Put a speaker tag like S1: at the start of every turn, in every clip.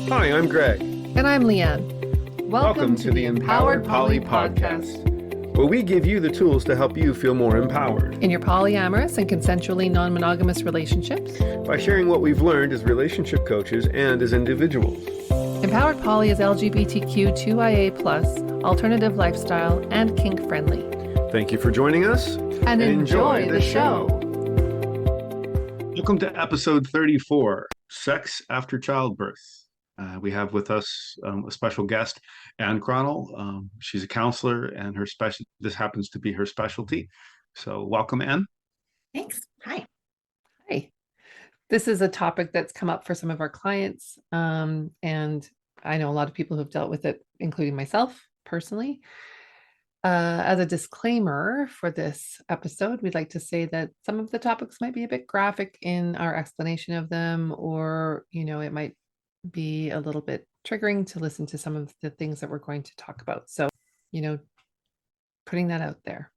S1: Hi, I'm Greg.
S2: And I'm Leanne. Welcome to the Empowered Poly Podcast,
S1: where we give you the tools to help you feel more empowered
S2: in your polyamorous and consensually non-monogamous relationships
S1: by sharing what we've learned as relationship coaches and as individuals.
S2: Empowered Poly is LGBTQ2IA+, alternative lifestyle, and kink friendly.
S1: Thank you for joining us
S2: and enjoy the show.
S1: Welcome to episode 34, Sex After Childbirth. We have with us a special guest, Anne Chronnell. She's a counselor, and this happens to be her specialty. So welcome, Anne.
S3: Thanks. Hi.
S2: Hi. This is a topic that's come up for some of our clients, and I know a lot of people who've dealt with it, including myself personally. As a disclaimer for this episode, we'd like to say that some of the topics might be a bit graphic in our explanation of them, or, it might be a little bit triggering to listen to some of the things that we're going to talk about. So, putting that out there.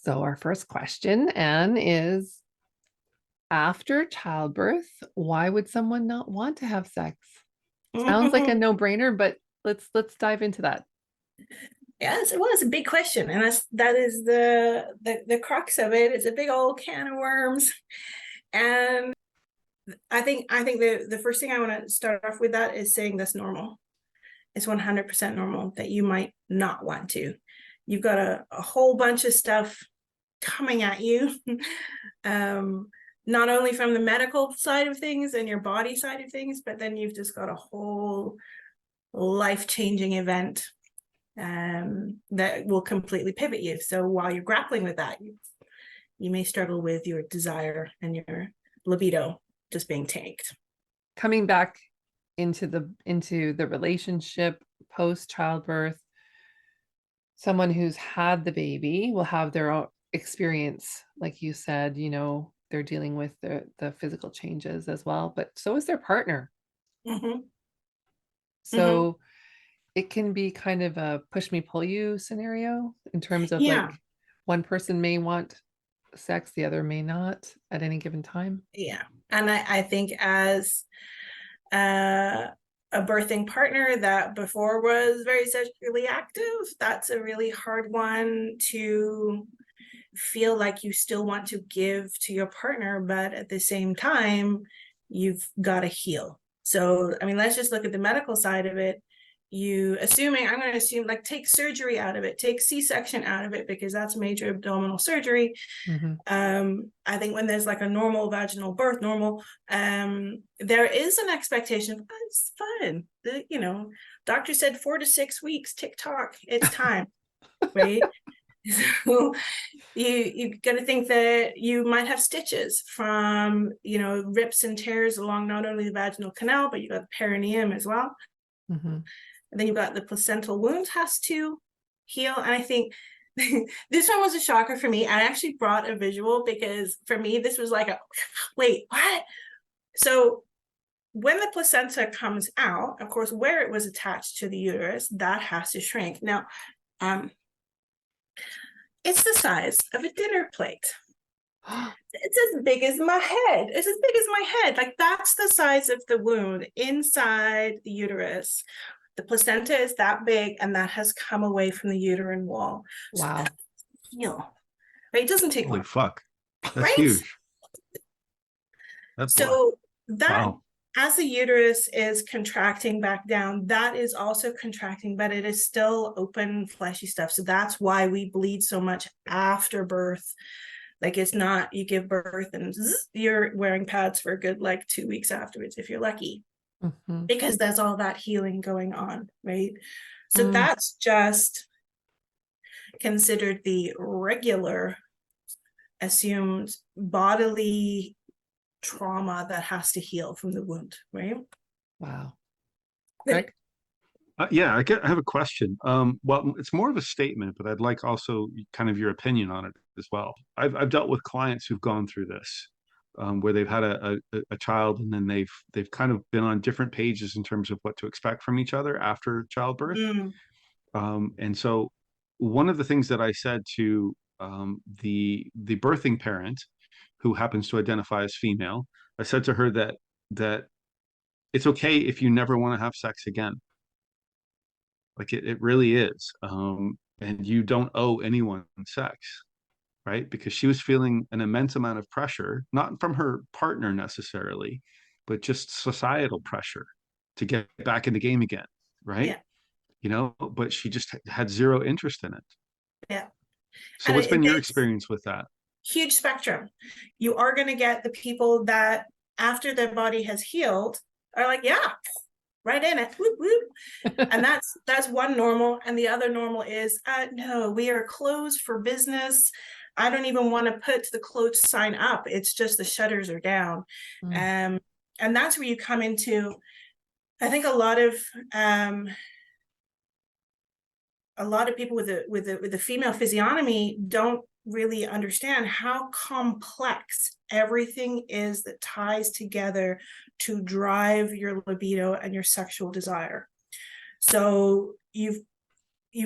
S2: So our first question, Anne, is after childbirth, why would someone not want to have sex? Sounds like a no-brainer, but let's dive into that.
S3: Yes, well, it's a big question, and that is the crux of it. It's a big old can of worms, and I think the first thing I want to start off with that is saying that's normal. It's 100% normal that you might not want to. You've got a whole bunch of stuff coming at you, not only from the medical side of things and your body side of things, but then you've just got a whole life-changing event that will completely pivot you. So while you're grappling with that, you may struggle with your desire and your libido just being tanked.
S2: Coming back into the relationship post childbirth, someone who's had the baby will have their own experience, like you said. They're dealing with the physical changes as well, but so is their partner.
S3: Mm-hmm.
S2: So it can be kind of a push me pull you scenario in terms of like one person may want sex, the other may not at any given time.
S3: Yeah. And I think as a birthing partner that before was very sexually active, that's a really hard one to feel like you still want to give to your partner, but at the same time, you've got to heal. So, let's just look at the medical side of it. I'm going to assume, like, take surgery out of it, take C-section out of it, because that's major abdominal surgery.
S2: Mm-hmm.
S3: I think when there's like a normal vaginal birth, there is an expectation, it's fun. Doctor said 4 to 6 weeks, tick-tock, it's time, right? So you got to think that you might have stitches from, rips and tears along not only the vaginal canal, but you got the perineum as well.
S2: Mm-hmm.
S3: And then you've got the placental wound has to heal. And I think this one was a shocker for me. I actually brought a visual because for me, this was like wait, what? So when the placenta comes out, of course, where it was attached to the uterus, that has to shrink. Now, it's the size of a dinner plate. It's as big as my head. It's as big as my head. Like, that's the size of the wound inside the uterus. The placenta is that big, and that has come away from the uterine wall.
S2: Wow.
S3: So heal. Right? It doesn't take
S1: Holy
S3: long.
S1: fuck. That's
S3: right?
S1: huge. That's
S3: so that
S1: wow.
S3: As the uterus is contracting back down, that is also contracting, but it is still open, fleshy stuff. So that's why we bleed so much after birth. Like, it's not you give birth and you're wearing pads for a good 2 weeks afterwards if you're lucky.
S2: Mm-hmm.
S3: Because there's all that healing going on, right? So that's just considered the regular assumed bodily trauma that has to heal from the wound, right?
S2: Wow. Greg?
S1: I have a question. Well, it's more of a statement, but I'd like also kind of your opinion on it as well. I've dealt with clients who've gone through this, where they've had a child, and then they've kind of been on different pages in terms of what to expect from each other after childbirth. And so one of the things that I said to the birthing parent, who happens to identify as female, I said to her that it's okay if you never want to have sex again. Like it really is. And you don't owe anyone sex, right? Because she was feeling an immense amount of pressure, not from her partner necessarily, but just societal pressure to get back in the game again, right?
S3: Yeah.
S1: But she just had zero interest in it.
S3: Yeah.
S1: So
S3: And
S1: what's been your
S3: it's
S1: experience with that?
S3: huge spectrum. You are going to get the people that after their body has healed are like, yeah, right in it. Whoop, whoop. And that's one normal. And the other normal is, no, we are closed for business. I don't even want to put the closed sign up. It's just the shutters are down. And that's where you come into, I think a lot of people with the female physiognomy don't really understand how complex everything is that ties together to drive your libido and your sexual desire. So you've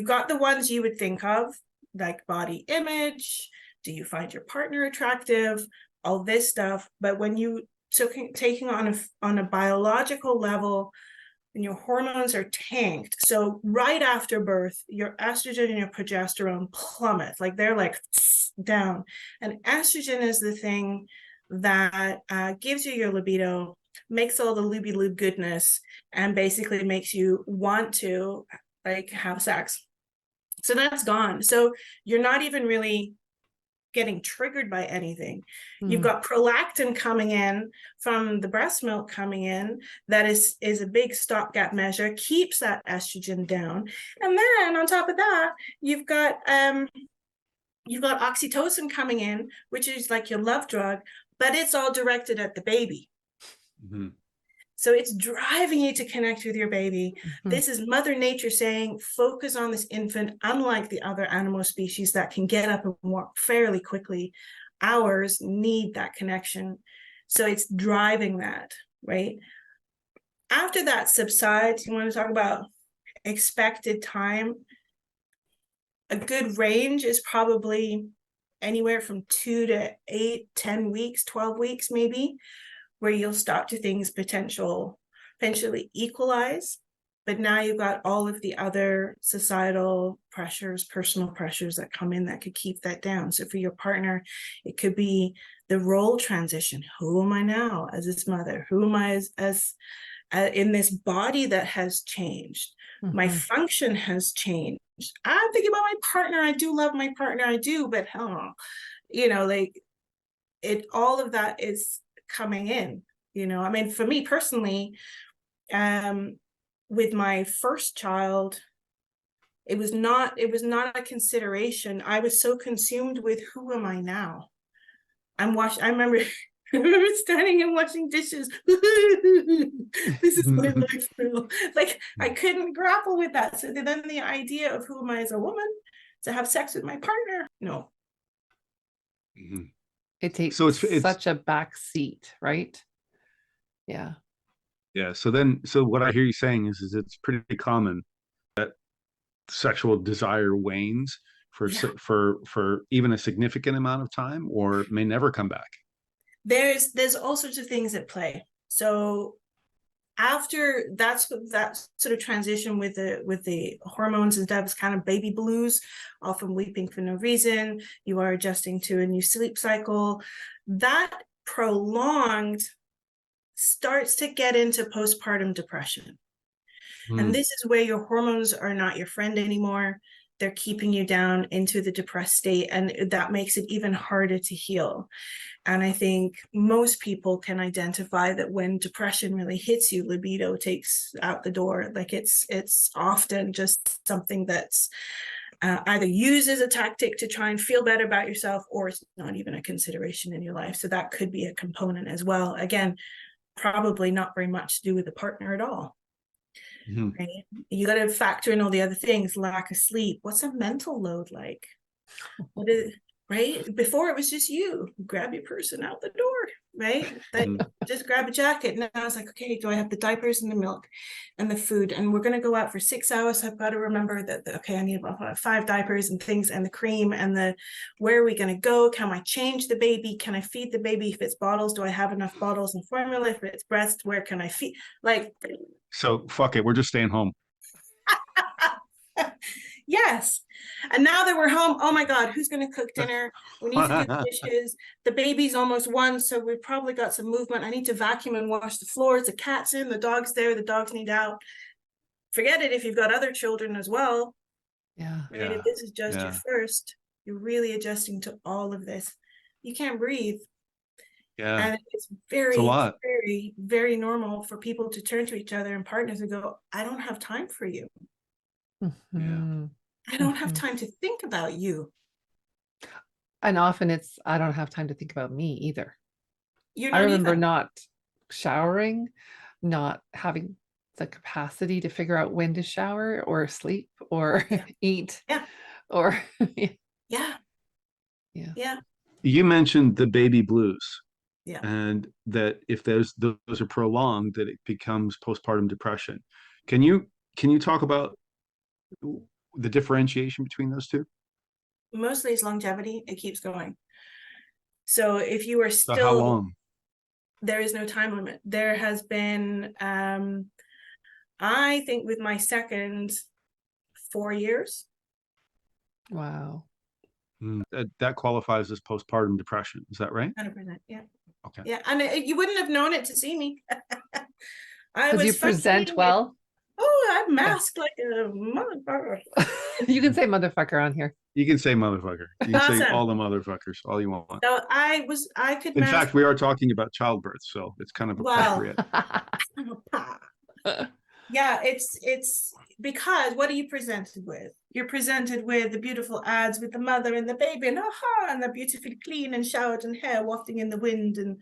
S3: got the ones you would think of, like body image, do you find your partner attractive, all this stuff. But when you taking on a biological level, and your hormones are tanked. So right after birth, your estrogen and your progesterone plummet, like they're like down. And estrogen is the thing that gives you your libido, makes all the looby-loob goodness, and basically makes you want to like have sex. So that's gone. So you're not even really getting triggered by anything. You've got prolactin coming in from the breast milk coming in, that is a big stopgap measure, keeps that estrogen down. And then on top of that, you've got oxytocin coming in, which is like your love drug, but it's all directed at the baby. So it's driving you to connect with your baby. This is Mother Nature saying, focus on this infant, unlike the other animal species that can get up and walk fairly quickly. Ours need that connection. So it's driving that, right? After that subsides, you want to talk about expected time. A good range is probably anywhere from 2 to 8, 10 weeks, 12 weeks, maybe, where you'll start to things potentially equalize. But now you've got all of the other societal pressures, personal pressures that come in that could keep that down. So for your partner, it could be the role transition. Who am I now as this mother? Who am I as in this body that has changed? My function has changed. I'm thinking about my partner. I do love my partner. I do, but like all of that is coming in. I mean, for me personally, with my first child, it was not a consideration. I was so consumed with who am I now? I remember standing and washing dishes. This is my life now. Like I couldn't grapple with that. So then the idea of who am I as a woman to have sex with my partner? No.
S2: It takes
S1: so it's
S2: such a back seat, right? Yeah.
S1: So what I hear you saying is it's pretty common that sexual desire wanes for even a significant amount of time, or may never come back.
S3: There's all sorts of things at play. So after that sort of transition with the hormones and stuff, it's kind of baby blues, often weeping for no reason. You are adjusting to a new sleep cycle. That prolonged starts to get into postpartum depression. And this is where your hormones are not your friend anymore. They're keeping you down into the depressed state, and that makes it even harder to heal. And I think most people can identify that when depression really hits you, libido takes out the door. Like it's often just something that's either used as a tactic to try and feel better about yourself, or it's not even a consideration in your life. So that could be a component as well. Again, probably not very much to do with the partner at all. Right? You got to factor in all the other things, lack of sleep. What's a mental load like? Right? Before it was just you grab your person out the door. right? That just grab a jacket. And I was like, okay, do I have the diapers and the milk and the food? And we're going to go out for 6 hours. So I've got to remember that, okay, I need about 5 diapers and things and the cream and where are we going to go? Can I change the baby? Can I feed the baby? If it's bottles, do I have enough bottles and formula? If it's breast, where can I feed? Like,
S1: So fuck it, we're just staying home.
S3: yes. And now that we're home, oh my God, who's going to cook dinner? We need to do the dishes. The baby's almost 1, so we've probably got some movement. I need to vacuum and wash the floors. The cat's in, the dog's there, the dogs need out. Forget it if you've got other children as well.
S2: Yeah.
S3: Right? If this is just your first, you're really adjusting to all of this. You can't breathe.
S1: Yeah.
S3: And it's very,
S1: a lot.
S3: very, very normal for people to turn to each other and partners and go, I don't have time for you.
S2: Mhm.
S3: I don't have time to think about you.
S2: And often it's, I don't have time to think about me either.
S3: You're
S2: I
S3: not
S2: remember
S3: even.
S2: not showering, not having the capacity to figure out when to shower or sleep or eat
S3: Yeah.
S2: or
S3: Yeah.
S2: yeah.
S3: Yeah.
S1: You mentioned the baby blues.
S3: Yeah.
S1: And that if those are prolonged, that it becomes postpartum depression. Can you talk about the differentiation between those two?
S3: Mostly it's longevity. It keeps going. So if you are
S1: So how
S3: still,
S1: long?
S3: there is no time limit. There has been, I think with my second, 4 years.
S2: Wow.
S1: That qualifies as postpartum depression. Is that right?
S3: 100%. Yeah.
S1: Okay.
S3: Yeah. And you wouldn't have known it to see me. I
S2: Because
S3: was
S2: you present
S3: functioning.
S2: well.
S3: Oh, I'm masked like a motherfucker.
S2: You can say motherfucker on here.
S1: You can say motherfucker. You can say
S3: Awesome.
S1: all the motherfuckers, all you want.
S3: So I could
S1: In
S3: mask.
S1: fact, we are talking about childbirth, so it's kind of appropriate.
S3: Yeah, it's because what are you presented with? You're presented with the beautiful ads with the mother and the baby and and they're beautifully clean and showered and hair wafting in the wind and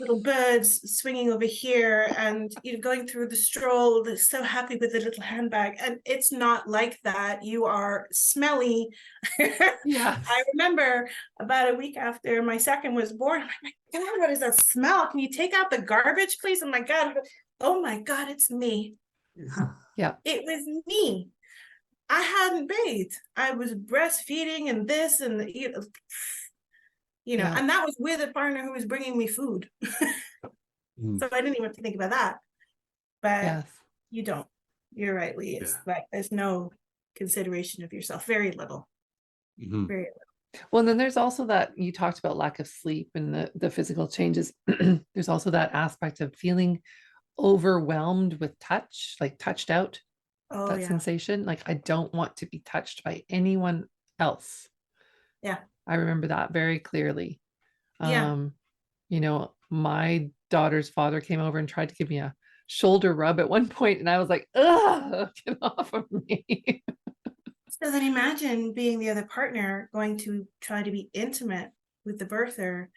S3: little birds swinging over here and you're going through the stroll, they're so happy with the little handbag. And it's not like that. You are smelly.
S2: Yeah.
S3: I remember about a week after my second was born, I'm like, my God, what is that smell? Can you take out the garbage, please? Oh my God. Oh my God, it's me.
S2: Yeah.
S3: It was me. I hadn't bathed. I was breastfeeding and this and and that was with a partner who was bringing me food. So I didn't even have to think about that. But you don't. You're right, Lee. It's like there's no consideration of yourself. Very little. Very little.
S2: Well, and then there's also that you talked about lack of sleep and the physical changes. There's also that aspect of feeling overwhelmed with touch, like touched out. That sensation. Like I don't want to be touched by anyone else.
S3: Yeah.
S2: I remember that very clearly.
S3: Yeah.
S2: My daughter's father came over and tried to give me a shoulder rub at one point, and I was like, ugh, get off of me.
S3: So then imagine being the other partner going to try to be intimate with the birther,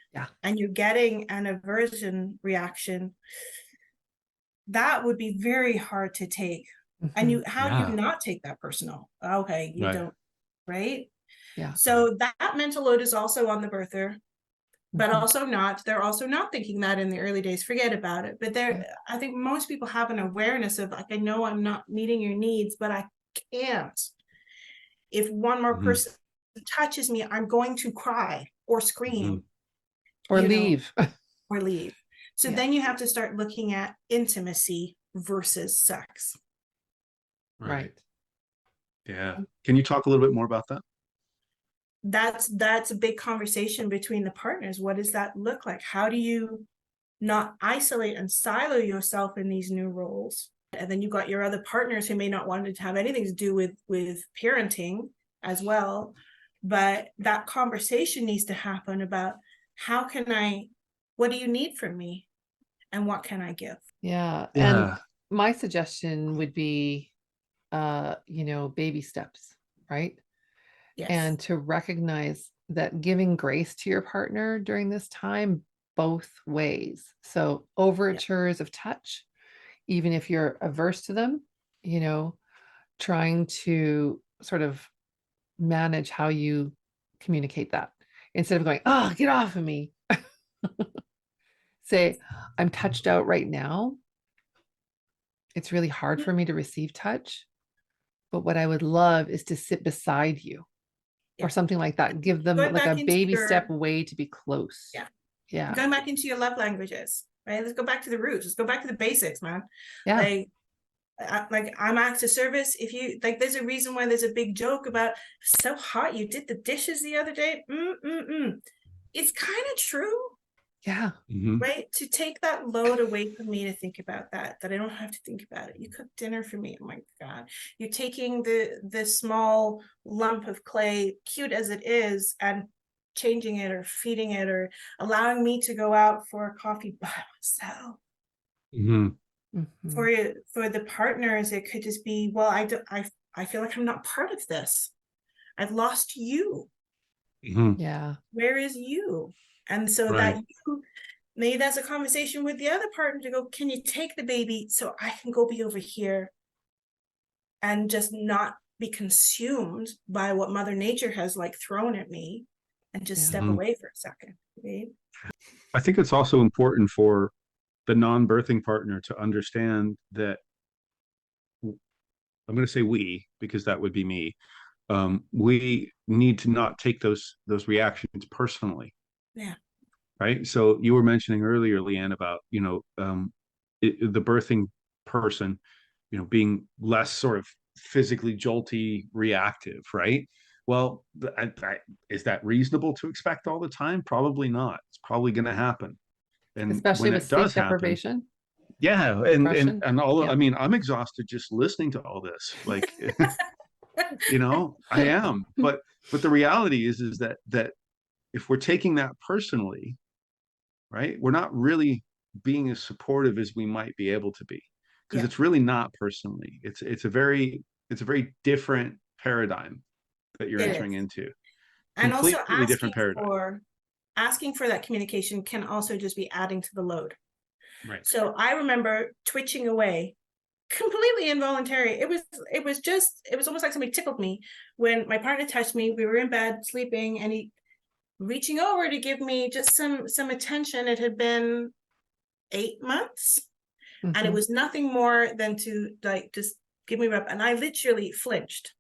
S3: and you're getting an aversion reaction. That would be very hard to take. And how do you not take that personal? Okay, you don't, right?
S2: Yeah.
S3: So that mental load is also on the birther, but they're also not thinking that in the early days. Forget about it. But I think most people have an awareness of like, I know I'm not meeting your needs, but I can't. If one more person touches me, I'm going to cry or scream.
S2: Or leave.
S3: Or leave. So then you have to start looking at intimacy versus sex.
S2: Right.
S1: Yeah. Can you talk a little bit more about that?
S3: That's a big conversation between the partners. What does that look like? How do you not isolate and silo yourself in these new roles? And then you've got your other partners who may not want to have anything to do with parenting as well. But that conversation needs to happen about what do you need from me? And what can I give?
S2: Yeah. And my suggestion would be, baby steps, right?
S3: Yes.
S2: And to recognize that giving grace to your partner during this time, both ways. So overtures of touch, even if you're averse to them, trying to sort of manage how you communicate that instead of going, oh, get off of me. say, I'm touched out right now. It's really hard for me to receive touch, but what I would love is to sit beside you
S3: Yeah.
S2: or something like that. Give them
S3: Going
S2: like a
S3: back into
S2: baby
S3: your,
S2: step way to be close.
S3: yeah,
S2: Yeah.
S3: going back into your love languages, right? Let's go back to the roots. Let's go back to the basics, man.
S2: Yeah.
S3: Like I'm acts of service. If you like, there's a reason why there's a big joke about so hot you did the dishes the other day. It's kind of true.
S2: Yeah.
S3: Right? To take that load away from me to think about that I don't have to think about it. You cook dinner for me. Oh my God. You're taking the small lump of clay, cute as it is, and changing it or feeding it or allowing me to go out for a coffee by myself. For the partners, it could just be, well, I feel like I'm not part of this. I've lost you.
S2: Yeah.
S3: Where is you? And so that you, maybe that's a conversation with the other partner to go, can you take the baby so I can go be over here and just not be consumed by what Mother Nature has like thrown at me and just step away for a second. Right?
S1: I think it's also important for the non-birthing partner to understand that I'm going to say we, because that would be me. We need to not take those reactions personally.
S3: Yeah.
S1: Right. So you were mentioning earlier, Leanne, about the birthing person, being less sort of physically jolty, reactive. Right. Well, is that reasonable to expect all the time? Probably not. It's probably going to happen. And
S2: Especially
S1: when
S2: with
S1: it
S2: sleep
S1: does happen,
S2: deprivation.
S1: yeah,
S2: Depression.
S1: and all.
S2: Yeah.
S1: I mean, I'm exhausted just listening to all this. Like, I am. But the reality is that if we're taking that personally, right, we're not really being as supportive as we might be able to be, because it's really not personally. It's a very different paradigm that you're entering into.
S3: And also
S1: Completely different paradigm.
S3: asking for that communication can also just be adding to the load.
S1: Right.
S3: So I remember twitching away, completely involuntary. It was almost like somebody tickled me when my partner touched me. We were in bed sleeping and he reaching over to give me just some attention. It had been 8 months and it was nothing more than to like just give me a rub, and I literally flinched.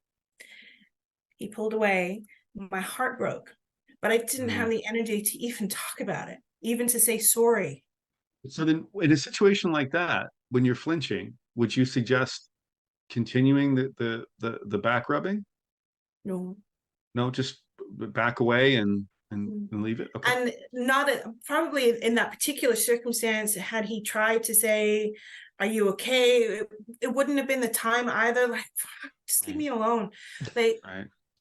S3: He pulled away, my heart broke, but I didn't have the energy to even talk about it, even to say sorry.
S1: So then in a situation like that, when you're flinching, would you suggest continuing the back rubbing?
S3: No.
S1: No, just back away and leave it. Okay.
S3: And not probably in that particular circumstance, had he tried to say, are you okay? It wouldn't have been the time either. Like, just leave me alone. Like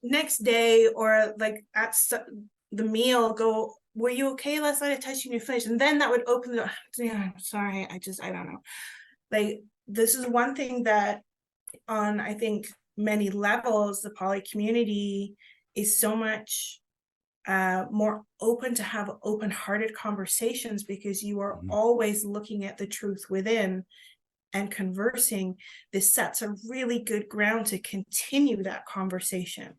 S3: next day or like at the meal, go, were you okay last night? I touched you and you finished. And then that would open the, yeah, I'm sorry. I don't know. Like, this is one thing that on, I think, many levels, the poly community is so much more open to have open-hearted conversations, because you are always looking at the truth within and conversing. This sets a really good ground to continue that conversation.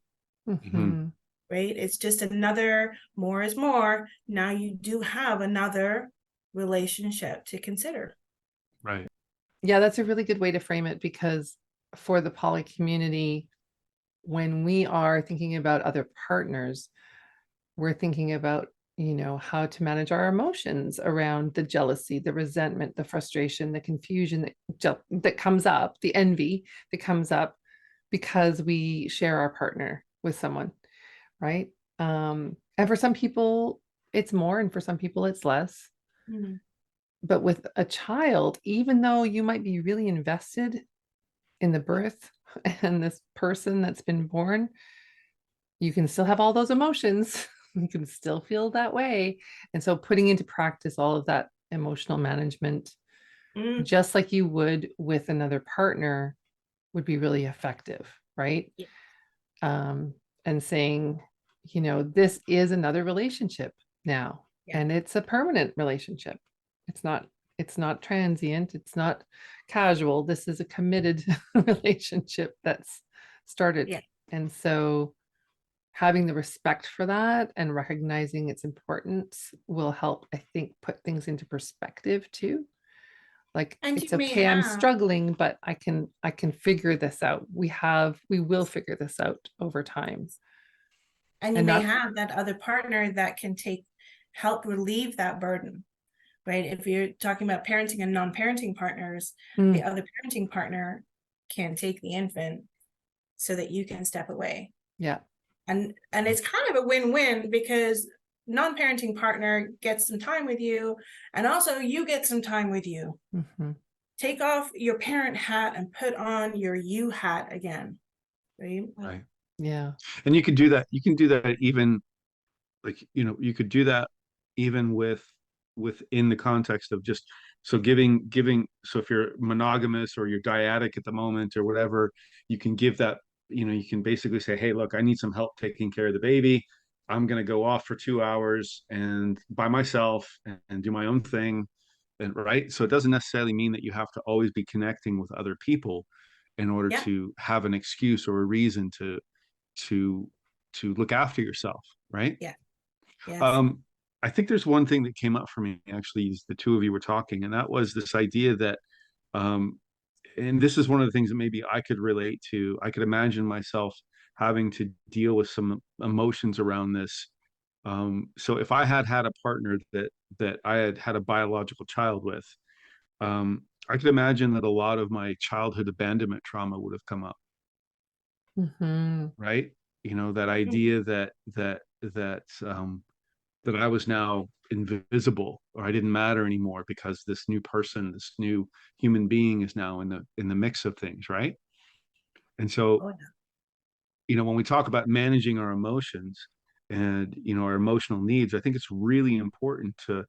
S3: Right? It's just another, more is more. Now you do have another relationship to consider.
S1: Right.
S2: Yeah, that's a really good way to frame it, because for the poly community, when we are thinking about other partners, we're thinking about, how to manage our emotions around the jealousy, the resentment, the frustration, the confusion that comes up, the envy that comes up because we share our partner with someone, right? And for some people it's more, and for some people it's less. But with a child, even though you might be really invested in the birth and this person that's been born, you can still have all those emotions. You can still feel that way. And so putting into practice all of that emotional management, just like you would with another partner, would be really effective, right? And saying, this is another relationship now, and it's a permanent relationship. It's not transient. It's not casual. This is a committed relationship that's started. And so having the respect for that and recognizing its importance will help, I think, put things into perspective too. Like,
S3: And you
S2: it's
S3: may
S2: okay, I'm
S3: have,
S2: struggling, but I can figure this out. We will figure this out over time.
S3: and you
S2: And
S3: may
S2: not,
S3: have that other partner that can help relieve that burden, right? If you're talking about parenting and non-parenting partners, the other parenting partner can take the infant so that you can step away.
S2: yeah.
S3: And it's kind of a win-win, because non-parenting partner gets some time with you, and also you get some time with you.
S2: Mm-hmm.
S3: Take off your parent hat and put on your you hat again, right?
S1: Right.
S2: Yeah.
S1: And you can do that. You can do that even, like, you could do that even within the context of just, so giving, so if you're monogamous or you're dyadic at the moment or whatever, you can give that, you can basically say, hey, look, I need some help taking care of the baby. I'm going to go off for 2 hours and by myself and do my own thing. And right. So it doesn't necessarily mean that you have to always be connecting with other people in order
S3: Yeah.
S1: to have an excuse or a reason to look after yourself, right?
S3: Yeah. Yes.
S1: Um, I think there's one thing that came up for me actually as the two of you were talking, and that was this idea that, um, and this is one of the things that maybe I could relate to. I could imagine myself having to deal with some emotions around this. So if I had had a partner that I had had a biological child with, I could imagine that a lot of my childhood abandonment trauma would have come up,
S2: Mm-hmm.
S1: right? That idea that I was now invisible or I didn't matter anymore because this new person, this new human being is now in the mix of things, right? And so,
S3: Oh, yeah.
S1: when we talk about managing our emotions and our emotional needs, I think it's really important to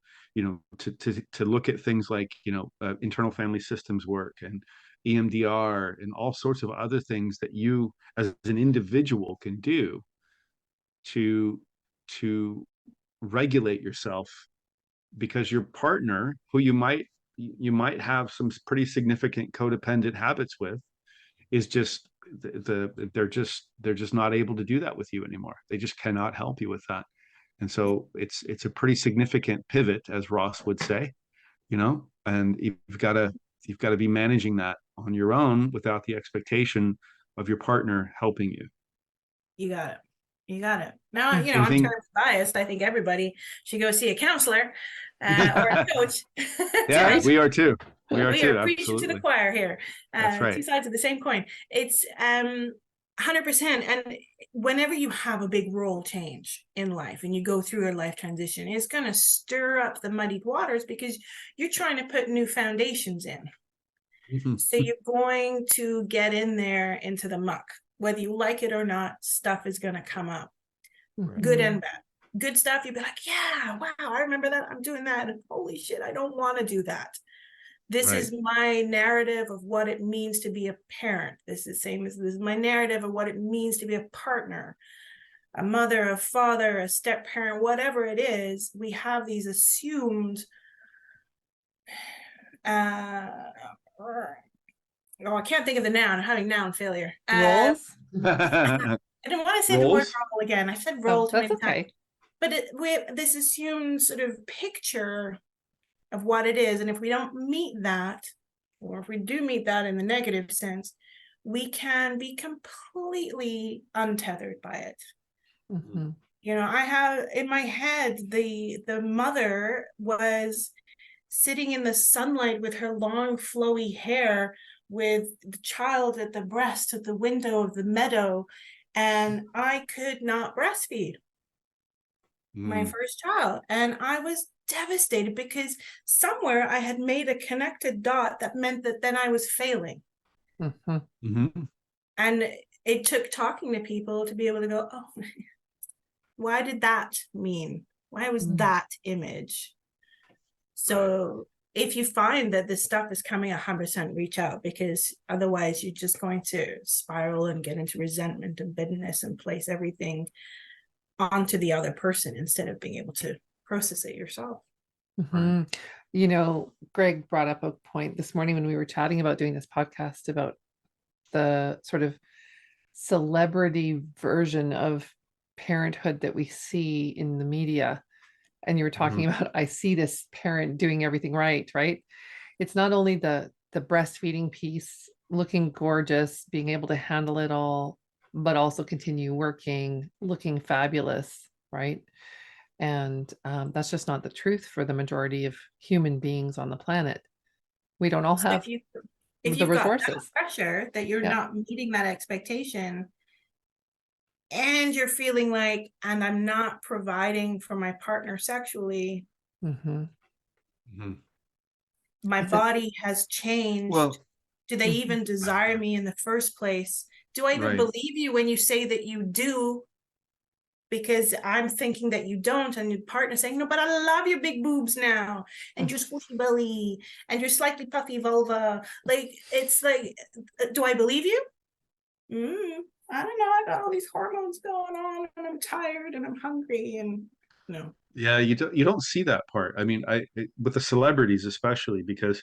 S1: look at things like internal family systems work and EMDR and all sorts of other things that you as an individual can do to to regulate yourself, because your partner, who you might have some pretty significant codependent habits with, is just they're just not able to do that with you anymore. They just cannot help you with that. And so it's a pretty significant pivot, as Ross would say, and you've got to be managing that on your own without the expectation of your partner helping you.
S3: You got it. You got it. Now, I'm
S1: Anything?
S3: terms biased. I think everybody should go see a counselor or a coach.
S1: Yeah, we are too. We are
S3: We are
S1: too.
S3: preaching to the
S1: Absolutely.
S3: choir here.
S1: That's
S3: Two
S1: right.
S3: sides of the same coin. It's 100%. And whenever you have a big role change in life and you go through a life transition, it's going to stir up the muddied waters because you're trying to put new foundations in.
S1: Mhm.
S3: So you're going to get in there into the muck. Whether you like it or not, stuff is going to come up, good
S2: Mm-hmm.
S3: and bad. Good stuff, you'd be like, yeah, wow, I remember that. I'm doing that. And holy shit, I don't want to do that. This
S1: Right.
S3: is my narrative of what it means to be a parent. This is my narrative of what it means to be a partner, a mother, a father, a step parent, whatever it is. We have these assumed oh, I can't think of the noun. I'm having noun failure.
S2: Roles.
S3: I don't want to say the word
S1: Roles.
S3: role again. I said
S2: Oh,
S3: role too
S2: that's
S3: many times.
S2: okay.
S3: But we have this assumed sort of picture of what it is. And if we don't meet that, or if we do meet that in the negative sense, we can be completely untethered by it.
S2: Mm-hmm.
S3: I have in my head the mother was sitting in the sunlight with her long flowy hair, with the child at the breast at the window of the meadow, and I could not breastfeed my first child, and I was devastated because somewhere I had made a connected dot that meant that then I was failing.
S2: Mm-hmm.
S1: Mm-hmm.
S3: And it took talking to people to be able to go, oh, why did that mean? Why was that image? So if you find that this stuff is coming, 100% reach out, because otherwise you're just going to spiral and get into resentment and bitterness and place everything onto the other person instead of being able to process it yourself.
S2: Mm-hmm. Greg brought up a point this morning when we were chatting about doing this podcast about the sort of celebrity version of parenthood that we see in the media. And you were
S1: Mhm.
S2: talking about, I see this parent doing everything right, right? It's not only the breastfeeding piece, looking gorgeous, being able to handle it all, but also continue working, looking fabulous, right? And that's just not the truth for the majority of human beings on the planet. We don't all
S3: So
S2: have
S3: if
S2: the
S3: you've got that
S2: resources.
S3: pressure that you're
S2: Yeah.
S3: not meeting that expectation, and you're feeling like, and I'm not providing for my partner sexually,
S2: Hmm.
S1: Mhm.
S3: my
S2: It's a
S3: body has changed.
S1: Well,
S3: Do they
S2: mhm,
S3: even desire me in the first place? Do I even
S1: right.
S3: believe you when you say that you do? Because I'm thinking that you don't, and your partner saying, no, but I love your big boobs now, and your squishy belly, and your slightly puffy vulva. Like, it's like, do I believe you? I don't know. I got all these hormones going on, and I'm tired, and I'm hungry, and no.
S1: Yeah, you don't see that part. I mean, with the celebrities especially, because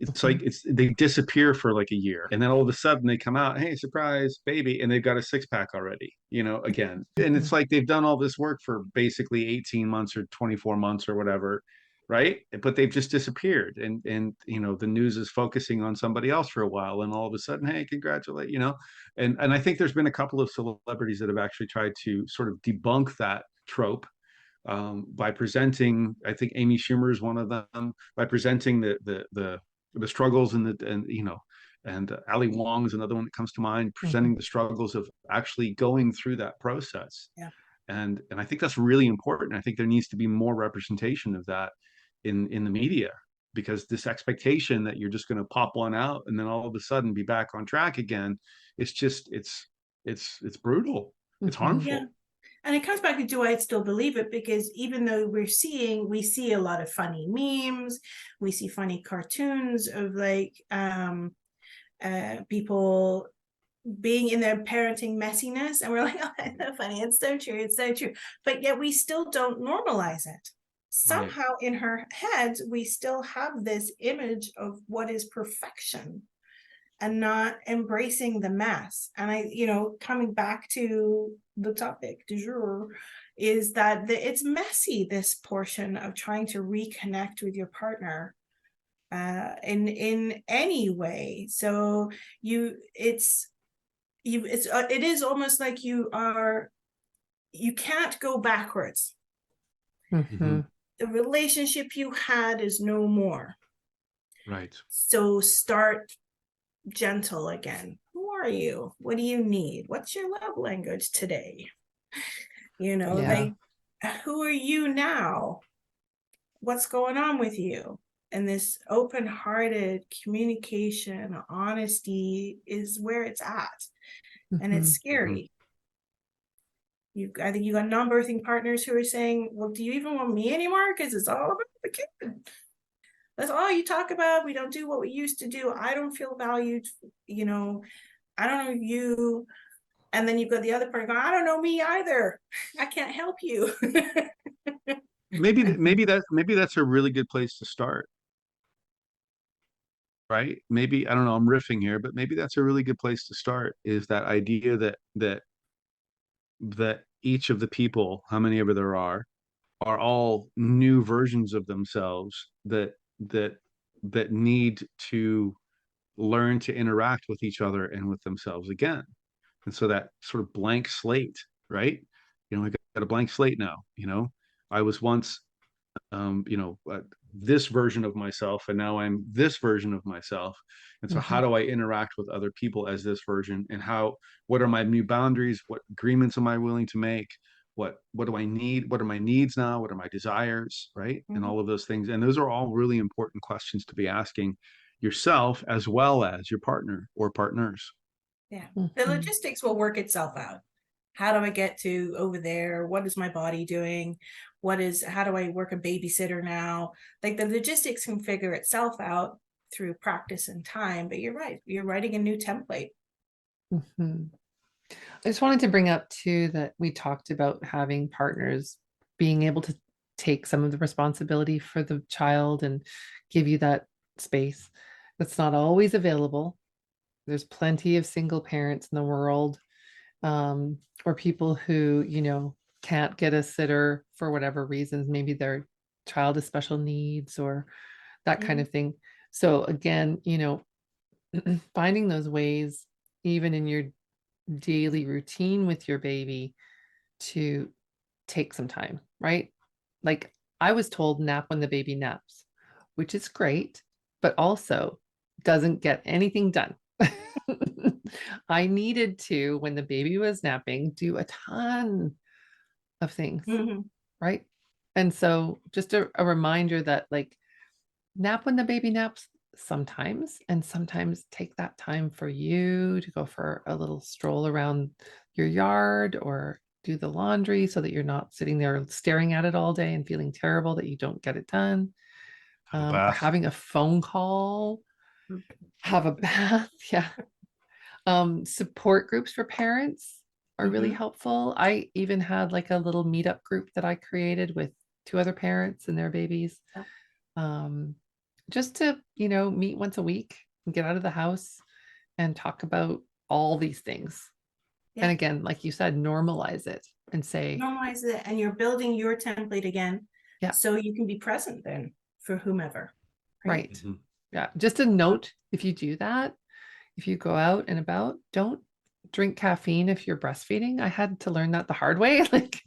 S1: it's like
S2: mhm,
S1: they disappear for like a year, and then all of a sudden they come out, hey, surprise, baby, and they've got a six pack already, again. And it's
S2: mhm,
S1: like they've done all this work for basically 18 months or 24 months or whatever, right? But they've just disappeared, and the news is focusing on somebody else for a while, and all of a sudden, hey, congratulate, and I think there's been a couple of celebrities that have actually tried to sort of debunk that trope, by presenting. I think Amy Schumer is one of them, by presenting the struggles and Ali Wong is another one that comes to mind,
S2: mhm.
S1: presenting the struggles of actually going through that process.
S3: Yeah.
S1: And I think that's really important. I think there needs to be more representation of that in the media, because this expectation that you're just going to pop one out and then all of a sudden be back on track again, it's brutal. It's
S2: Mhm.
S3: Yeah.
S1: harmful.
S3: And it comes back to, do I still believe it? Because even though we see a lot of funny memes, we see funny cartoons of like people being in their parenting messiness, and we're like, oh, that's so funny, it's so true, it's so true. But yet we still don't normalize it.
S1: Right.
S3: Somehow in her heads, we still have this image of what is perfection and not embracing the mess. And coming back to the topic du jour, is that it's messy, this portion of trying to reconnect with your partner in any way. So it is almost like you can't go backwards.
S1: Mm-hmm.
S2: Mhm.
S3: The relationship you had is no more.
S1: Right.
S3: So start gentle again. Who are you? What do you need? What's your love language today?
S2: Yeah.
S3: Like, who are you now? What's going on with you? And this open-hearted communication, honesty is where it's at. And it's
S2: Mhm.
S1: Mm-hmm.
S3: scary. I think you got non-birthing partners who are saying, well, do you even want me anymore? Because it's all about the kid. That's all you talk about. We don't do what we used to do. I don't feel valued. I don't know you. And then you've got the other part going, I don't know me either. I can't help you.
S1: maybe
S2: Mhm.
S1: maybe that's a really good place to start, right? Maybe, I don't know, I'm riffing here, but maybe that's a really good place to start, is that idea that each of the people, how many ever there are all new versions of themselves that that need to learn to interact with each other and with themselves again. And so that sort of blank slate, right? I got a blank slate now. I was once, this version of myself, and now I'm this version of myself. And so, how
S2: Mhm.
S1: do I interact with other people as this version? And what are my new boundaries? What agreements am I willing to make? What do I need? What are my needs now? What are my desires? Right? And
S3: Mhm.
S1: all of those things. And those are all really important questions to be asking yourself as well as your partner or partners.
S3: Yeah. The
S2: Mhm.
S3: logistics will work itself out. How do I get to over there? What is my body doing? How do I work a babysitter now? Like, the logistics can figure itself out through practice and time. But you're right. You're writing a new template.
S2: Mhm. I just wanted to bring up too that we talked about having partners being able to take some of the responsibility for the child and give you that space. That's not always available. There's plenty of single parents in the world. or people who, can't get a sitter for whatever reasons, maybe their child has special needs or that kind
S3: Mhm.
S2: of thing. So again, finding those ways, even in your daily routine with your baby, to take some time, right? Like I was told nap when the baby naps, which is great, but also doesn't get anything done. I needed to, when the baby was napping, do a ton of things,
S3: Mhm.
S2: right? And so just a reminder that like nap when the baby naps sometimes, and sometimes take that time for you to go for a little stroll around your yard or do the laundry so that you're not sitting there staring at it all day and feeling terrible that you don't get it done.
S1: Have a
S2: Or
S1: bath.
S2: having a phone call, have a bath. Yeah. Support groups for parents are really
S3: Mhm.
S2: helpful. I even had like a little meetup group that I created with two other parents and their babies.
S3: Yeah.
S2: Um, just to, meet once a week and get out of the house and talk about all these things. And
S3: Yeah.
S2: again, like you said, normalize it and say,
S3: Normalize it, and you're building your template again,
S2: yeah,
S3: so you can be present then for whomever, right?
S2: right.
S1: Mhm.
S2: Yeah. Just a note, if you do that, if you go out and about, don't drink caffeine if you're breastfeeding. I had to learn that the hard way. Like,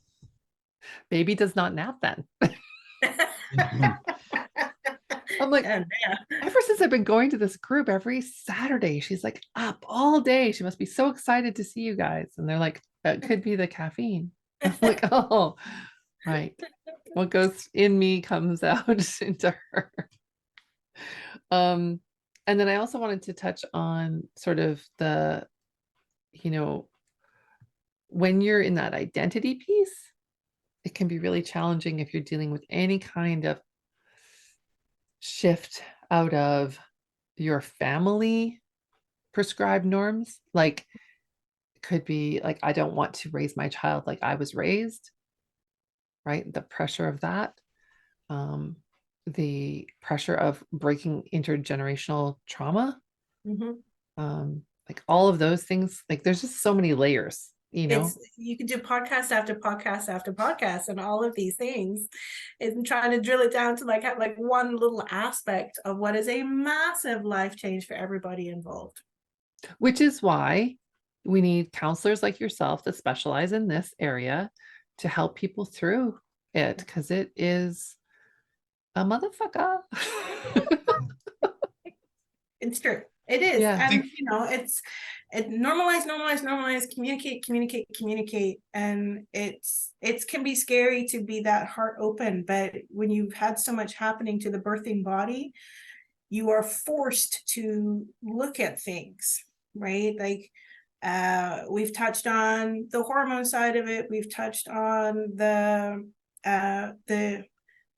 S2: baby does not nap then.
S1: Mhm.
S2: I'm like,
S3: And yeah.
S2: ever since I've been going to this group every Saturday, she's like up all day. She must be so excited to see you guys. And they're like, it could be the caffeine. I'm like, oh, right. What goes in me comes out into her. Um, and then I also wanted to touch on sort of the, you know, when you're in that identity piece, it can be really challenging if you're dealing with any kind of shift out of your family prescribed norms. Like, it could be like, I don't want to raise my child like I was raised, right? The pressure of that, um, the pressure of breaking intergenerational trauma,
S3: Mhm.
S2: like all of those things. Like, there's just so many layers,
S3: You can do podcast after podcast after podcast and all of these things, and trying to drill it down to like have like one little aspect of what is a massive life change for everybody involved.
S2: which is why we need counselors like yourself that specialize in this area to help people through it, because it is a motherfucker.
S3: It's true. It is.
S2: Yeah.
S1: I
S3: And
S1: think
S3: it normalize, communicate. And it can be scary to be that heart open, but when you've had so much happening to the birthing body, you are forced to look at things, right? Like we've touched on the hormone side of it, we've touched on the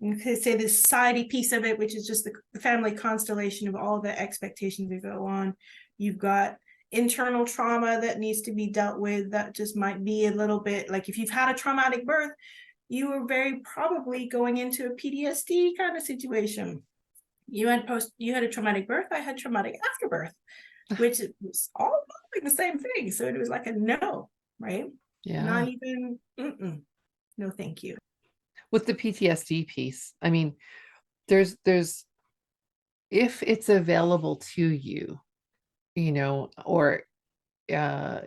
S3: you could say the society piece of it, which is just the family constellation of all the expectations that go on. You've got internal trauma that needs to be dealt with, that just might be a little bit like if you've had a traumatic birth, you were very probably going into a PTSD kind of situation. You had a traumatic birth, I had traumatic afterbirth, which was all like the same thing. So it was like a no, right? Not
S2: Yeah.
S3: even no thank you.
S2: With the PTSD piece, I mean, there's if it's available to you, or uh,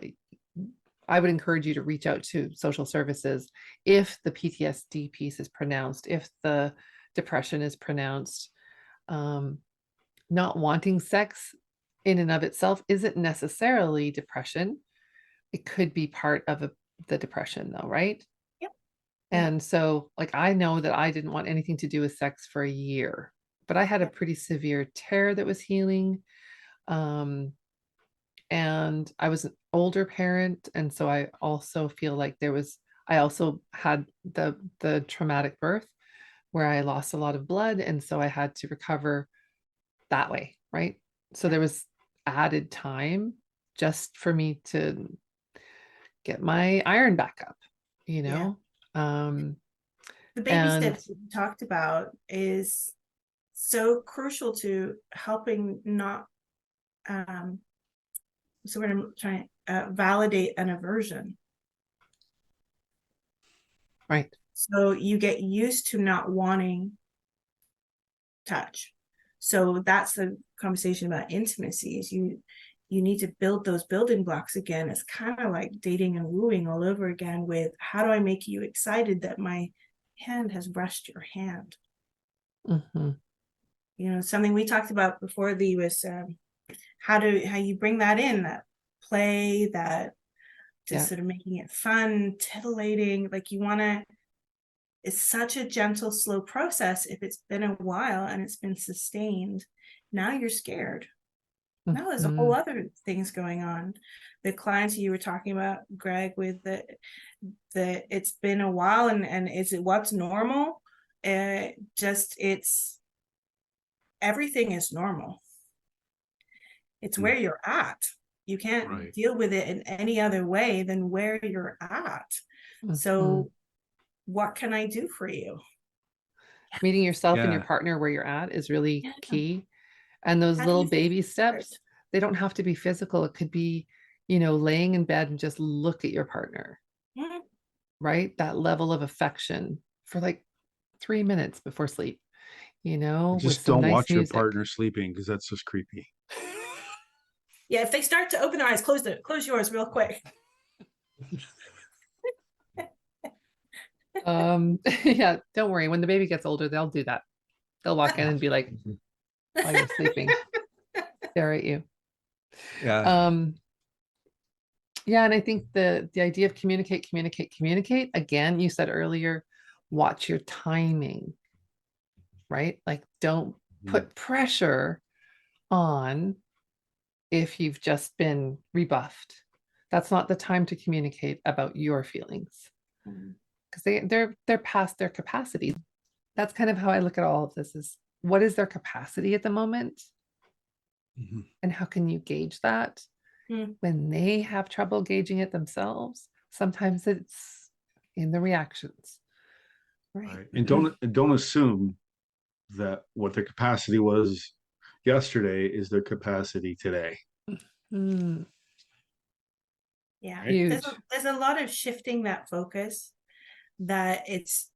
S2: I would encourage you to reach out to social services if the PTSD piece is pronounced, if the depression is pronounced. Um, Not wanting sex in and of itself isn't necessarily depression. It could be part of the depression, though, right?
S3: Yep. Yeah.
S2: And so, like, I know that I didn't want anything to do with sex for a year, but I had a
S3: Yep.
S2: pretty severe tear that was healing. Um, and I was an older parent. And so I also feel like I also had the traumatic birth where I lost a lot of blood. And so I had to recover that way, right? So
S3: Yeah.
S2: there was added time just for me to get my iron back up, you
S3: Yeah.
S2: know? Um,
S3: The baby
S2: and
S3: steps that you talked about is so crucial to helping not um, so what I'm trying validate an aversion.
S2: Right.
S3: So you get used to not wanting touch. So that's the conversation about intimacy, is you need to build those building blocks again. It's kind of like dating and wooing all over again with, how do I make you excited that my hand has brushed your hand?
S2: Mm-hmm.
S3: You know, something we talked about before, Lee, was how you bring that in, that play, that just sort of making it fun, titillating. Like, you want to, it's such a gentle, slow process. If it's been a while and it's been sustained, now you're scared. Now there's a whole other things going on. The clients you were talking about, Greg, with the it's been a while, and is it what's normal? It's everything is normal. It's where you're at. You can't deal with it in any other way than where you're at. So what can I do for you?
S2: Meeting yourself and your
S1: Yeah.
S2: partner where you're at is really key. And those
S3: How do
S2: little
S3: you feel
S2: baby steps, they don't have to be physical. It could be, laying in bed and just look at your partner, right? That level of affection for like 3 minutes before sleep, with
S1: Just
S2: some
S1: don't
S2: nice
S1: watch your
S2: music.
S1: partner sleeping, because that's just creepy.
S3: Yeah, if they start to open their eyes, close yours real quick.
S2: Yeah, don't worry. When the baby gets older, they'll do that. They'll walk in and be like, while you're sleeping, stare at you.
S1: Yeah.
S2: Yeah, and I think the idea of communicate. Again, you said earlier, watch your timing, right? Like, don't put pressure on if you've just been rebuffed. That's not the time to communicate about your feelings, because they're past their capacity. That's kind of how I look at all of this: is what is their capacity at the moment, and how can you gauge that? When they have trouble gauging it themselves, sometimes it's in the reactions, right?
S1: And don't assume that what their capacity was yesterday is their capacity today.
S3: Yeah,
S2: Huge.
S3: there's a lot of shifting that focus, that it's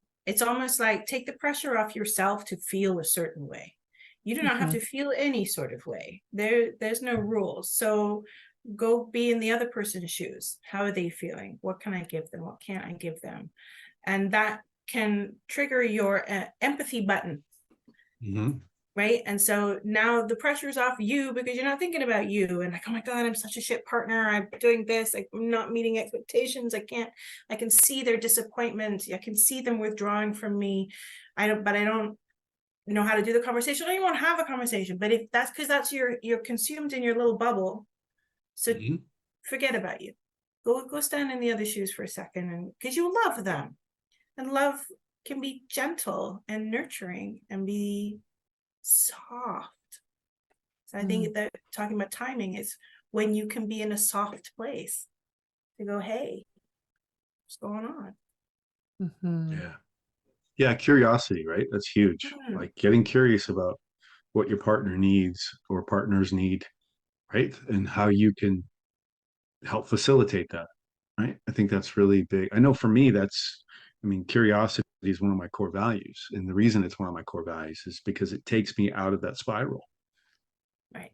S3: almost like, take the pressure off yourself to feel a certain way. You do not have to feel any sort of way. There's no rules. So go be in the other person's shoes. How are they feeling? What can I give them? What can't I give them? And that can trigger your empathy button. Right. And so now the pressure's off you, because you're not thinking about you and like, oh my God, I'm such a shit partner. I'm doing this. I'm not meeting expectations. I can see their disappointment. I can see them withdrawing from me. I don't know how to do the conversation. I don't even want to have a conversation. But if that's because you're consumed in your little bubble. So forget about you. Go stand in the other shoes for a second, and because you love them, and love can be gentle and nurturing and be soft. So I think that talking about timing is when you can be in a soft place to go, hey, what's going on?
S1: Yeah, curiosity, right? That's huge. Like getting curious about what your partner needs or partners need, right? And how you can help facilitate that, right? I think that's really big. I know for me, curiosity is one of my core values. And the reason it's one of my core values is because it takes me out of that spiral.
S3: Right.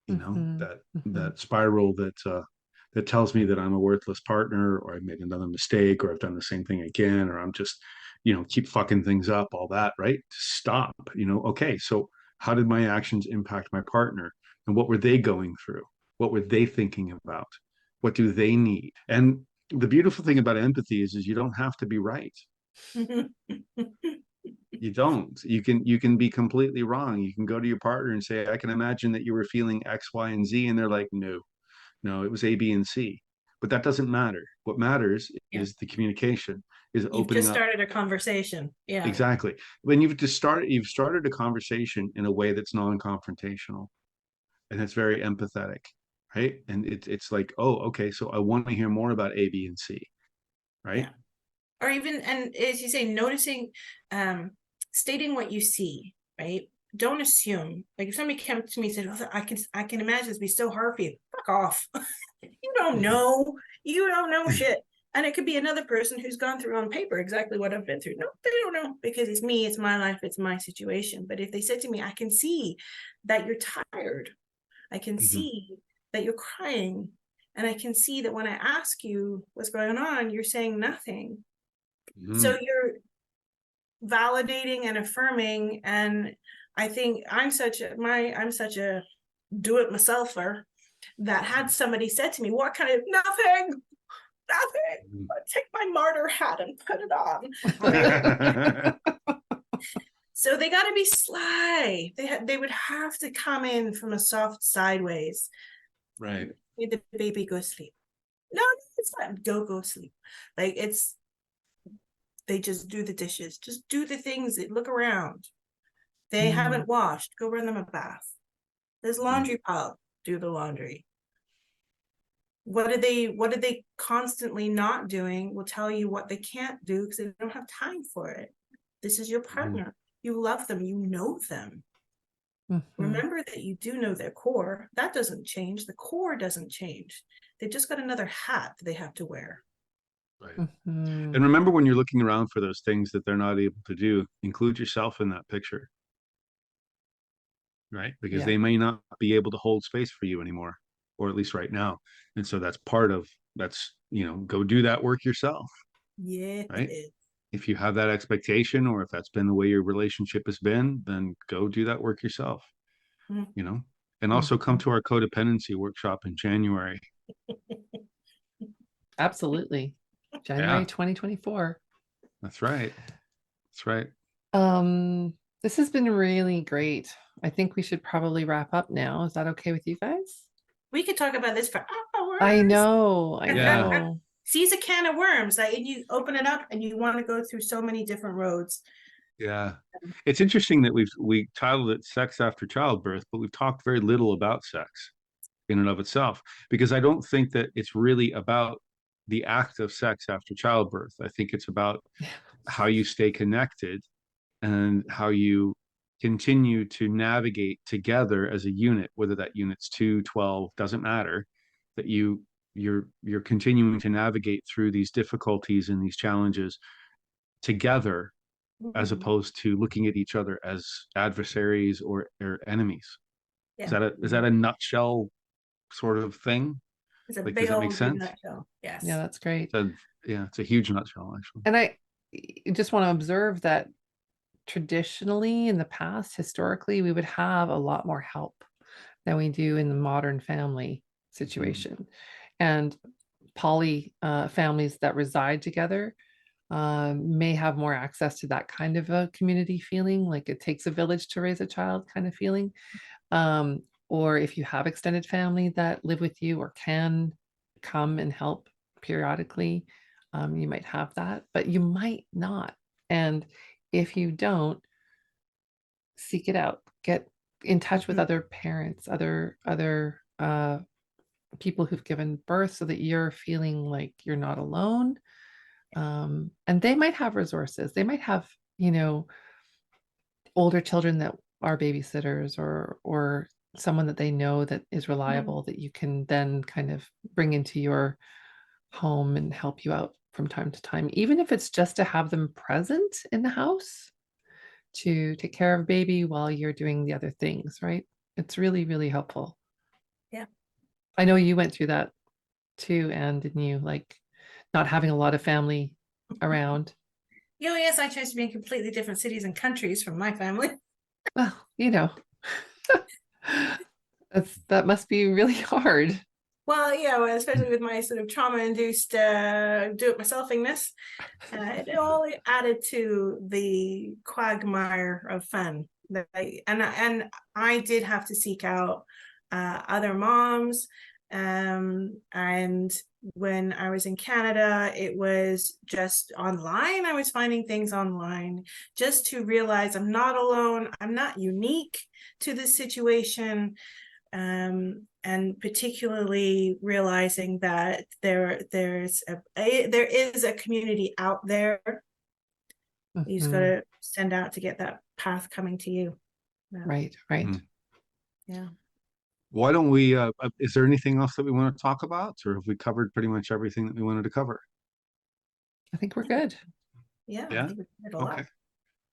S1: That spiral that tells me that I'm a worthless partner, or I've made another mistake, or I've done the same thing again, or I'm just, keep fucking things up, all that, right? Stop, okay, so how did my actions impact my partner? And what were they going through? What were they thinking about? What do they need? And the beautiful thing about empathy is you don't have to be right. You don't. You can be completely wrong. You can go to your partner and say, I can imagine that you were feeling X, Y, and Z. And they're like, no, it was A, B, and C. But that doesn't matter. What matters is the communication, is
S3: You've
S1: opening
S3: just
S1: up.
S3: started a conversation. Yeah.
S1: Exactly. When you've started a conversation in a way that's non-confrontational, and it's very empathetic, right? And it's like, oh, okay, so I want to hear more about A, B, and C, right?
S3: Yeah. Or even, and as you say, noticing, stating what you see, right? don't assume. Like if somebody came to me and said, oh, I can imagine this be so hard for you. Fuck off. You don't know. You don't know shit. And it could be another person who's gone through on paper exactly what I've been through. No, they don't know, because it's me, it's my life, it's my situation. But if they said to me, I can see that you're tired, I can
S1: Mhm.
S3: see that you're crying, and I can see that when I ask you what's going on, you're saying nothing. So
S1: Mhm.
S3: you're validating and affirming. And I think I'm such a do-it-myselfer that had somebody said to me, what kind of nothing,
S1: Mhm.
S3: take my martyr hat and put it on. Right? So they got to be sly. They would have to come in from a soft sideways.
S1: Right.
S3: Made the baby go sleep. No, it's fine. Go sleep. Like they just do the dishes. Just do the things. Look around. They haven't washed. Go run them a bath. There's
S1: Mhm.
S3: laundry pile. Do the laundry. What are they constantly not doing will tell you what they can't do because they don't have time for it. This is your
S1: Mhm.
S3: partner. You love them. You know them.
S2: Mhm.
S3: Remember that you do know their core. That doesn't change. The core doesn't change. They've just got another hat they have to wear.
S1: Right.
S2: Mhm.
S1: And remember, when you're looking around for those things that they're not able to do, include yourself in that picture, right? Because
S2: Yeah.
S1: they may not be able to hold space for you anymore, or at least right now. And so that's part of that's, go do that work yourself,
S3: Yeah, it
S1: right?
S3: is.
S1: If you have that expectation, or if that's been the way your relationship has been, then go do that work yourself,
S3: Mm.
S1: you know? And also come
S2: Mhm.
S1: to our codependency workshop in January.
S2: Absolutely. January
S1: Yeah,
S2: 2024.
S1: that's right. That's right.
S2: This has been really great. I think we should probably wrap up now. Is that okay with you guys?
S3: We could talk about this for
S2: I
S3: hours.
S2: know, I
S1: Yeah.
S2: know.
S3: Seize a can of worms. Like you open it up and you want to go through so many different roads.
S1: Yeah. It's interesting that we titled it Sex After Childbirth, but we've talked very little about sex in and of itself, because I don't think that it's really about the act of sex after childbirth. I think it's about how you stay connected and how you continue to navigate together as a unit, whether that unit's 2, 12, doesn't matter, that you're continuing to navigate through these difficulties and these challenges together, as
S3: Mhm.
S1: opposed to looking at each other as adversaries or enemies. Is
S3: Yeah,
S1: that a nutshell sort of thing?
S3: it's a
S1: Like, does
S3: big
S1: that make
S3: old good
S1: sense?
S3: nutshell.
S2: Yeah,
S3: Yes.
S2: that's great.
S1: It's a, yeah, it's a huge nutshell, actually.
S2: And I just want to observe that traditionally in the past, historically, we would have a lot more help than we do in the modern family
S1: Mhm.
S2: situation. And poly families that reside together may have more access to that kind of a community feeling, like it takes a village to raise a child kind of feeling. Or if you have extended family that live with you or can come and help periodically, you might have that, but you might not. And if you don't, seek it out. Get in touch with
S3: Mhm.
S2: other parents, other people who've given birth, so that you're feeling like you're not alone. And they might have resources. They might have, you know, older children that are babysitters, or someone that they know that is
S3: Mhm.
S2: reliable, that you can then kind of bring into your home and help you out from time to time, even if it's just to have them present in the house to take care of baby while you're doing the other things, right? It's really, really helpful.
S3: Yeah.
S2: I know you went through that too, Anne, didn't you? Like not having a lot of family around.
S3: Oh, yes, I chose to be in completely different cities and countries from my family.
S2: Well, that must be really hard.
S3: Well, yeah, well, especially with my sort of trauma-induced do-it-myselfingness, it all added to the quagmire of fun. And I did have to seek out other moms. And when I was in Canada, it was just online. I was finding things online just to realize I'm not alone. I'm not unique to this situation. And particularly realizing that there is a community out there. You just got
S2: Mhm.
S3: to send out to get that path coming to you.
S2: Right.
S1: Mhm.
S3: Yeah.
S1: Why don't we, is there anything else that we want to talk about, or have we covered pretty much everything that we wanted to cover?
S2: I think we're good.
S3: Yeah, I
S1: Yeah.
S3: think we did a lot.
S1: Okay.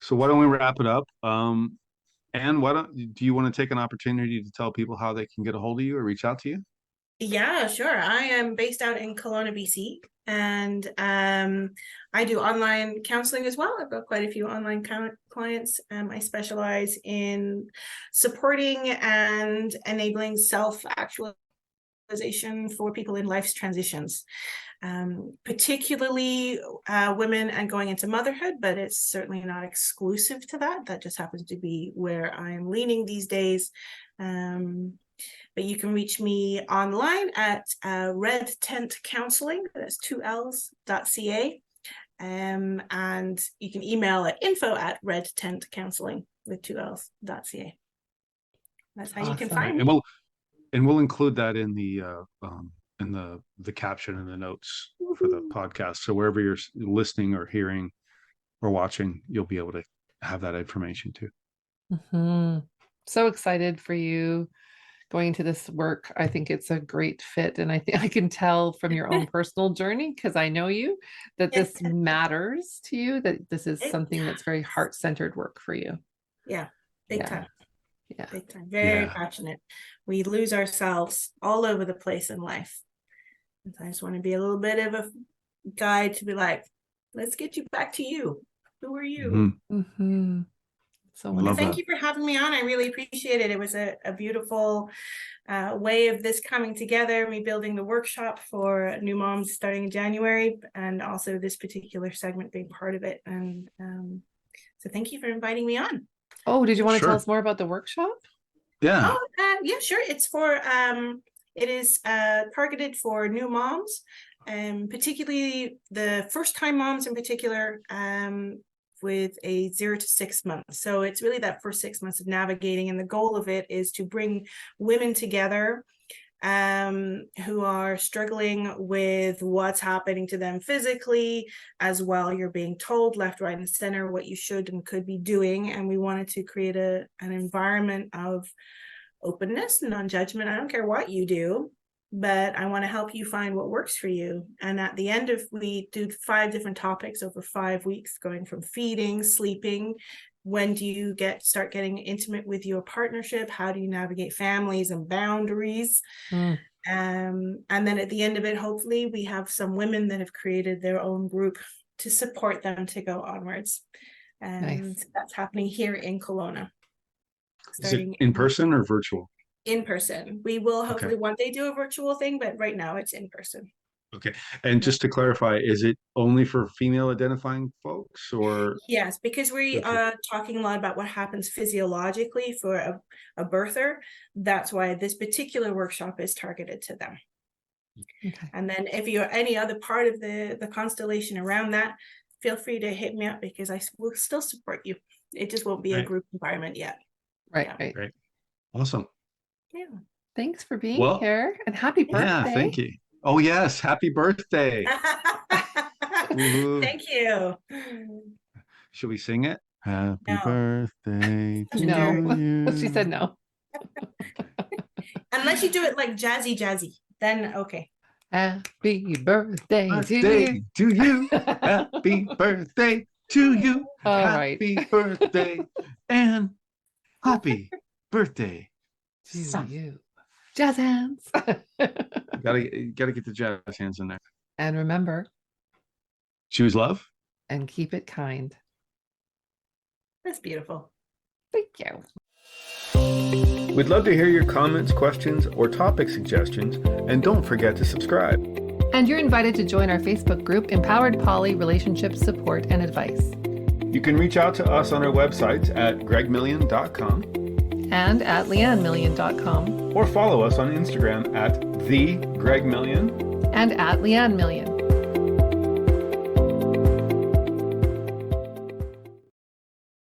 S1: So why don't we wrap it up? Anne, do you want to take an opportunity to tell people how they can get a hold of you or reach out to you?
S3: Yeah, sure. I am based out in Kelowna, BC, and I do online counseling as well. I've got quite a few online clients. I specialize in supporting and enabling self-actualization for people in life's transitions, particularly women and going into motherhood, but it's certainly not exclusive to that. That just happens to be where I'm leaning these days. But you can reach me online at Red Tent Counseling, that's 2Ls.ca. And you can email at info@redtentcounseling with 2Ls.ca. That's how you can
S2: Awesome.
S3: find me.
S1: And we'll include that in the caption and the notes for the podcast. So wherever you're listening or hearing or watching, you'll be able to have that information too.
S2: Mhm. So excited for you going into this work. I think it's a great fit. And I think I can tell from your own personal journey, because I know you, that this matters to you, that this is something that's very heart-centered work for you.
S3: Yeah, big time.
S2: Yeah.
S3: Big time. Very passionate. We lose ourselves all over the place in life. And I just want to be a little bit of a guide to be like, let's get you back to you. Who are you?
S2: Mm-hmm. So
S3: thank you for having me on. I really appreciate it. It was a beautiful way of this coming together, me building the workshop for new moms starting in January, and also this particular segment being part of it. And so thank you for inviting me on.
S2: Oh, did you want to tell us more about the workshop?
S1: Yeah.
S3: Oh, yeah, sure. It's for it is targeted for new moms, particularly the first-time moms in particular, with a 0 to 6 months. So it's really that first 6 months of navigating, and the goal of it is to bring women together who are struggling with what's happening to them physically as well. You're being told left, right, and center what you should and could be doing, and we wanted to create an environment of openness, non-judgment. I don't care what you do, but I want to help you find what works for you. And at the end of, we do 5 different topics over 5 weeks, going from feeding, sleeping, when do you start getting intimate with your partnership, how do you navigate families and boundaries, and then at the end of it, hopefully we have some women that have created their own group to support them to go onwards. And that's happening here in Kelowna.
S1: Is it in person or virtual?
S3: In person. We will hopefully one day do a virtual thing, but right now it's in person.
S1: Okay. And just to clarify, is it only for female identifying folks, or?
S3: Yes, because we are talking a lot about what happens physiologically for a birther. That's why this particular workshop is targeted to them. Okay. And then if you're any other part of the constellation around that, feel free to hit me up, because I will still support you. It just won't be a group environment yet.
S2: Right.
S1: Awesome.
S3: Yeah.
S2: Thanks for being here, and happy birthday.
S1: Yeah, thank you. Oh yes, happy birthday.
S3: Thank you.
S1: Should we sing it? Happy birthday to
S2: you. She said no.
S3: Unless you do it like jazzy, then okay.
S2: Happy birthday to
S1: you. Happy birthday to you.
S2: All
S1: happy birthday and happy birthday
S2: to you. Jazz hands.
S1: gotta get the jazz hands in there.
S2: And remember,
S1: choose love
S2: and keep it kind.
S3: That's beautiful.
S2: Thank you.
S1: We'd love to hear your comments, questions, or topic suggestions, and don't forget to subscribe.
S2: And you're invited to join our Facebook group, Empowered Poly Relationship Support and Advice.
S1: You can reach out to us on our websites at gregmillion.com
S2: and at leannemillion.com,
S1: or follow us on Instagram at @thegregmillion
S2: and at leannemillion.